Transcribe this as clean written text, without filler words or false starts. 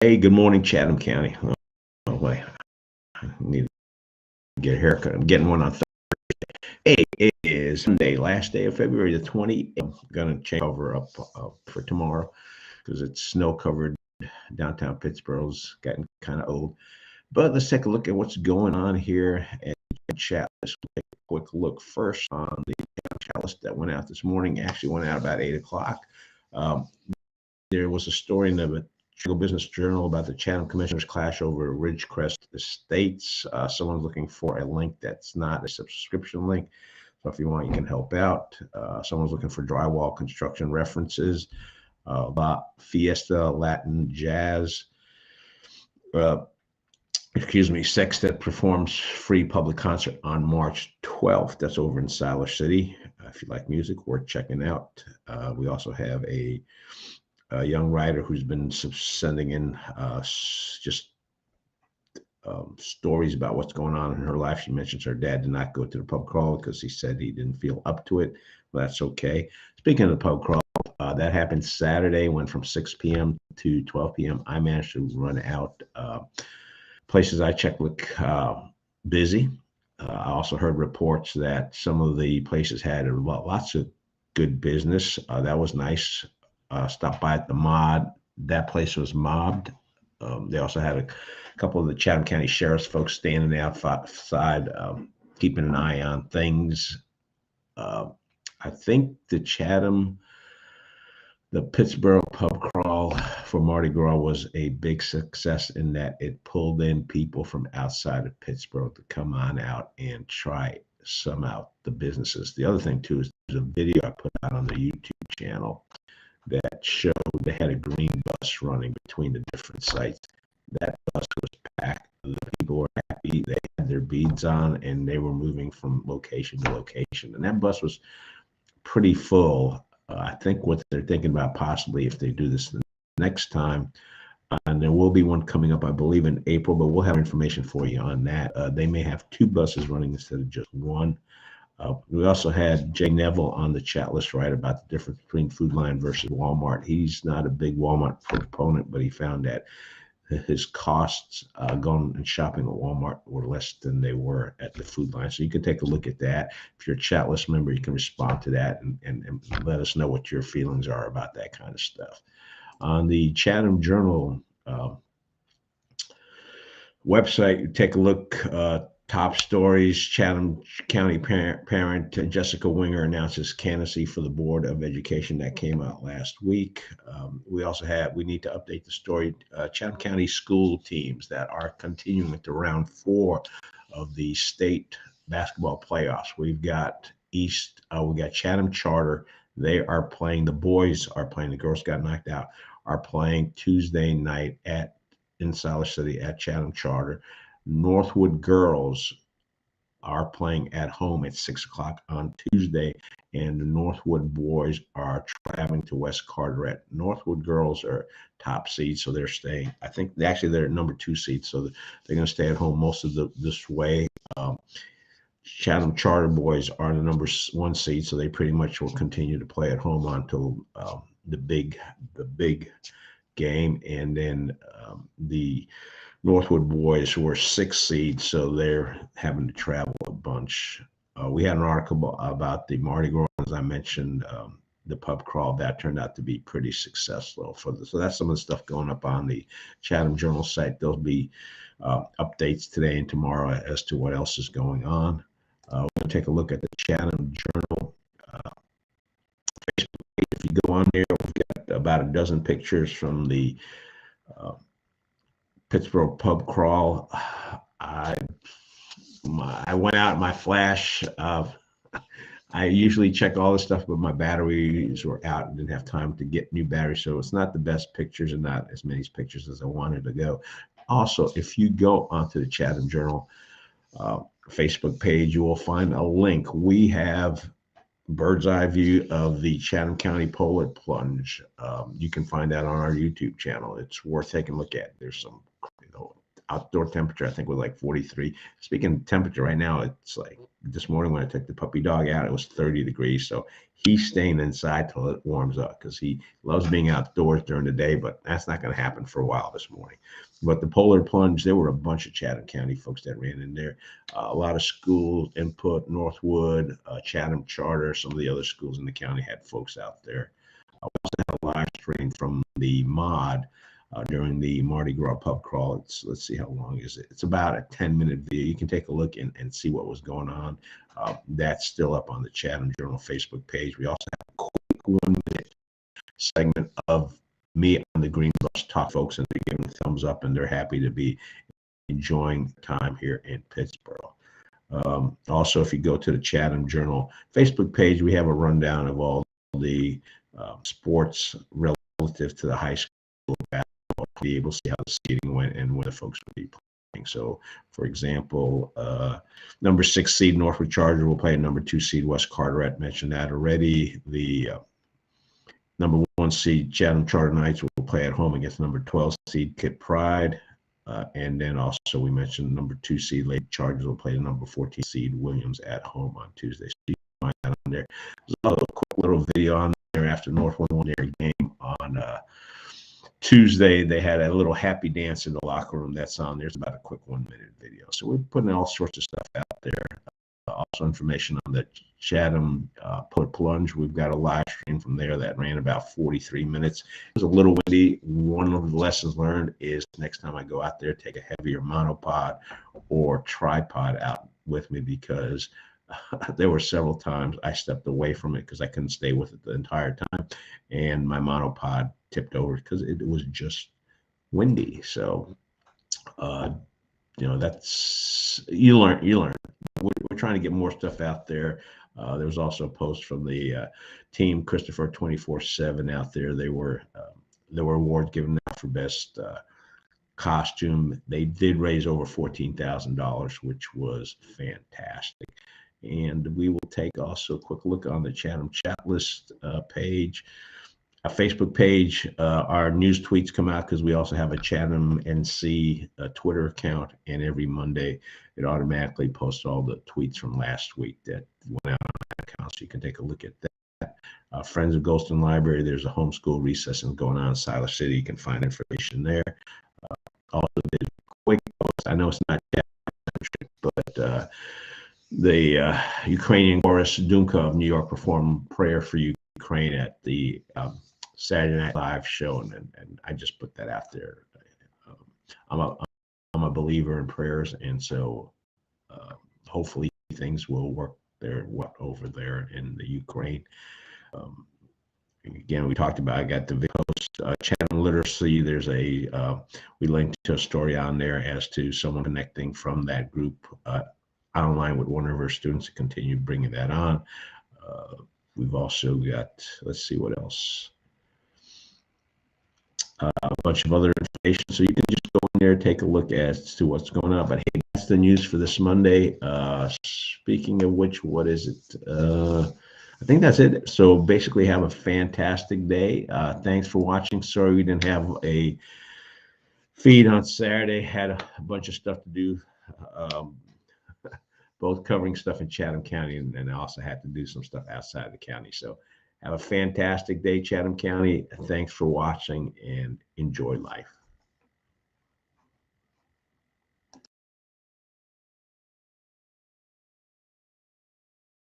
Hey, good morning, Chatham County. Oh, wait, I need to get a haircut. I'm getting one on Thursday. Hey, it is Sunday, last day of February the 20th. I'm going to change cover up for tomorrow because it's snow covered. Downtown Pittsburgh's getting kind of old. But let's take a look at what's going on here at chat. Let's take a quick look first on the Chatham that went out this morning. Actually went out about 8 o'clock. Um, there was a story in the Chicago Business Journal about the Chatham Commissioners clash over Ridgecrest Estates. Someone's looking for a link that's not a subscription link. So if you want, you can help out. Someone's looking for drywall construction references. Fiesta Latin Jazz. Sextet performs free public concert on March 12th. That's over in Siler City. If you like music, worth checking out. We also have a young writer who's been sending in stories about what's going on in her life. She mentions her dad did not go to the pub crawl because he said he didn't feel up to it. Well, that's okay. Speaking of the pub crawl, that happened Saturday, went from 6 p.m. to 12 p.m. I managed to run out. Places I checked look busy. I also heard reports that some of the places had lots of good business. That was nice. Stopped by at the Mod. That place was mobbed. They also had a couple of the Chatham County Sheriff's folks standing outside, keeping an eye on things. I think the Pittsburgh pub crawl for Mardi Gras was a big success in that it pulled in people from outside of Pittsburgh to come on out and try some out the businesses. The other thing too is there's a video I put out on the YouTube channel that showed they had a green bus running between the different sites. That bus was packed. The people were happy. They had their beads on and they were moving from location to location. And that bus was pretty full. I think what they're thinking about possibly if they do this the next time, and there will be one coming up, I believe, in April, but we'll have information for you on that. They may have two buses running instead of just one. We also had Jay Neville on the chat list, right, about the difference between Food Line versus Walmart. He's not a big Walmart proponent, but he found that his costs going and shopping at Walmart were less than they were at the Food Line. So you can take a look at that. If you're a chat list member, you can respond to that and let us know what your feelings are about that kind of stuff. On the Chatham Journal website, you take a look. Top stories: Chatham County parent Jessica Winger announces candidacy for the Board of Education. That came out last week. We need to update the story. Chatham County school teams that are continuing to round 4 of the state basketball playoffs. We've got we got Chatham Charter. They are playing, the boys are playing, the girls got knocked out, are playing Tuesday night in Siler City at Chatham Charter. Northwood girls are playing at home at 6 o'clock on Tuesday, and the Northwood boys are traveling to West Carteret. Northwood girls are top seeds, so they're staying. I think they're number 2 seeds, so they're going to stay at home most of this way. Chatham Charter Boys are the number 1 seed, so they pretty much will continue to play at home until the big game, and then the Northwood boys were 6 seeds, so they're having to travel a bunch. We had an article about the Mardi Gras, as I mentioned, the pub crawl. That turned out to be pretty successful. So that's some of the stuff going up on the Chatham Journal site. There'll be updates today and tomorrow as to what else is going on. We're going to take a look at the Chatham Journal Facebook page. If you go on there, we've got about a dozen pictures from the Pittsburgh pub crawl. I went out my flash. I usually check all this stuff, but my batteries were out and didn't have time to get new batteries. So it's not the best pictures and not as many pictures as I wanted to go. Also, if you go onto the Chatham Journal Facebook page, you will find a link. We have bird's eye view of the Chatham County poll at Plunge. You can find that on our YouTube channel. It's worth taking a look at. There's some outdoor temperature, I think, was like 43. Speaking of temperature right now, it's like this morning when I took the puppy dog out, it was 30 degrees. So he's staying inside till it warms up because he loves being outdoors during the day, but that's not going to happen for a while this morning. But the Polar Plunge, there were a bunch of Chatham County folks that ran in there. A lot of schools input, Northwood, Chatham Charter, some of the other schools in the county had folks out there. I also had a live stream from the mod during the Mardi Gras pub crawl. Let's see, how long is it? It's about a 10-minute video. You can take a look and see what was going on. That's still up on the Chatham Journal Facebook page. We also have a quick 1-minute segment of me on the green bus talk folks, and they're giving a thumbs up and they're happy to be enjoying time here in Pittsburgh. Also, if you go to the Chatham Journal Facebook page, we have a rundown of all the sports relative to the high school basketball, to be able to see how the seeding went and where the folks will be playing. So, for example, number 6 seed Northwood Charger will play a number 2 seed West Carteret. Mentioned that already. The number 1 seed Chatham Charter Knights will play at home against number 12 seed Kit Pride. And then also we mentioned number 2 seed Lady Chargers will play the number 14 seed Williams at home on Tuesday. So you can find that on there. There's a quick little video on there after Northwood won their game on Tuesday. They had a little happy dance in the locker room. That's on there. It's about a quick 1-minute video. So we're putting all sorts of stuff out there. Also information on the Chatham Plunge. We've got a live stream from there that ran about 43 minutes. It was a little windy. One of the lessons learned is next time I go out there, take a heavier monopod or tripod out with me, because there were several times I stepped away from it because I couldn't stay with it the entire time, and my monopod tipped over because it was just windy. So, that's you learn. We're trying to get more stuff out there. There was also a post from the team Christopher 24/7 out there. There were awards given out for best costume. They did raise over $14,000, which was fantastic. And we will take also a quick look on the Chatham Chatlist page. A Facebook page. Our news tweets come out because we also have a Chatham NC Twitter account, and every Monday it automatically posts all the tweets from last week that went out on that account, so you can take a look at that. Friends of Golston Library, there's a homeschool recess going on in Siler City. You can find information there. Also, there's a quick post. I know it's not Chathamcentric, but the Ukrainian chorus Dumka of New York performed Prayer for Ukraine at the Saturday Night Live show, and I just put that out there. I'm a believer in prayers, and so hopefully things will work over there in the Ukraine. Again, we talked about, I got the post, Chatham Literacy. There's we linked to a story on there as to someone connecting from that group online with one of our students to continue bringing that on. We've also got, let's see what else. A bunch of other information, so you can just go in there, take a look as to what's going on. But hey, that's the news for this Monday. Speaking of which, what is it? I think that's it. So basically, have a fantastic day. Thanks for watching. Sorry we didn't have a feed on Saturday. Had a bunch of stuff to do, both covering stuff in Chatham County, and I also had to do some stuff outside of the county. So have a fantastic day, Chatham County. Thanks for watching, and enjoy life.